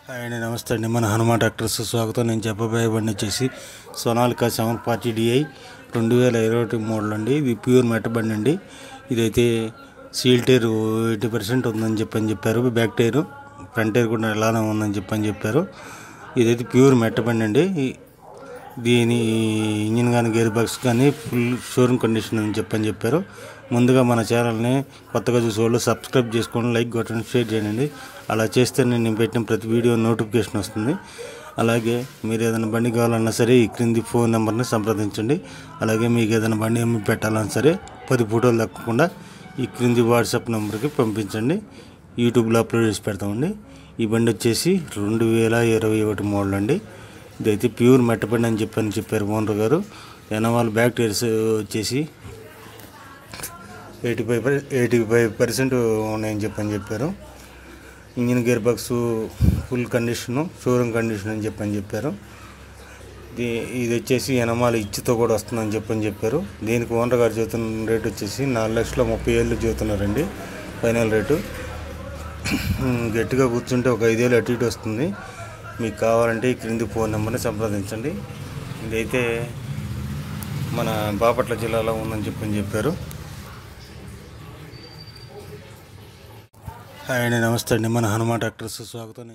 Hi అండి, నమస్తే అండి. మన హనుమా ట్రాక్టర్స్ స్వాగతం. నేను చెప్పబోయే బండి వచ్చేసి సోనాలికా 740 DI 2021 మోడల్ అండి. ఇది ప్యూర్ మెట బండి అండి. ఇదైతే సీల్ టైర్ 80% ఉందని చెప్పారు. బ్యాక్ టైరు ఫ్రంట్ టైర్ కూడా ఎలానే ఉందని చెప్పారు. ఇదైతే ప్యూర్ మెట బండి అండి. దీని ఇంజిన్ కానీ గేర్ బాక్స్ కానీ ఫుల్ షోరూమ్ కండిషన్ అని చెప్పారు. ముందుగా మన ఛానల్ని కొత్తగా చూసే వాళ్ళు సబ్స్క్రైబ్ చేసుకోండి, లైక్ కొట్టండి, షేర్ చేయండి. అలా చేస్తే నేను పెట్టిన ప్రతి వీడియో నోటిఫికేషన్ వస్తుంది. అలాగే మీరు ఏదైనా బండి కావాలన్నా సరే ఈ క్రింది ఫోన్ నెంబర్ని సంప్రదించండి. అలాగే మీకు ఏదైనా బండి అమ్మి పెట్టాలన్నా సరే 10 ఫోటోలు తప్పకుండా ఈ క్రింది వాట్సాప్ నెంబర్కి పంపించండి. యూట్యూబ్లో అప్లోడ్ చేసి పెడతామండి. ఈ బండి వచ్చేసి 2021 మోడల్ అండి. ఇదైతే ప్యూర్ మెట్ట బండి అని చెప్పారు ఓనర్ గారు. ఎనవాళ్ళ బ్యాక్ టైర్స్ వచ్చేసి 85% ఉన్నాయని చెప్పారు. Engine gear box full condition, showroom condition అని చెప్పారు. ఇది వచ్చేసి ఎనమాల ఇచ్చితో కూడా వస్తుందని చెప్పారు. దీనికి ఓనర్ గారు చెబుతున్న రేటు వచ్చేసి 4,30,000 చెబుతున్నారండి ఫైనల్ రేటు. గట్టిగా కూర్చుంటే ఒక 5,000 అటు ఇటు వస్తుంది. మీకు కావాలంటే ఈ క్రింది ఫోన్ నెంబర్ని సంప్రదించండి. ఇదైతే మన బాపట్ల జిల్లాలో ఉందని చెప్పారు. హాయ్ అండి, నమస్తే అండి. మన హనుమా ట్రాక్టర్స్ స్వాగతం.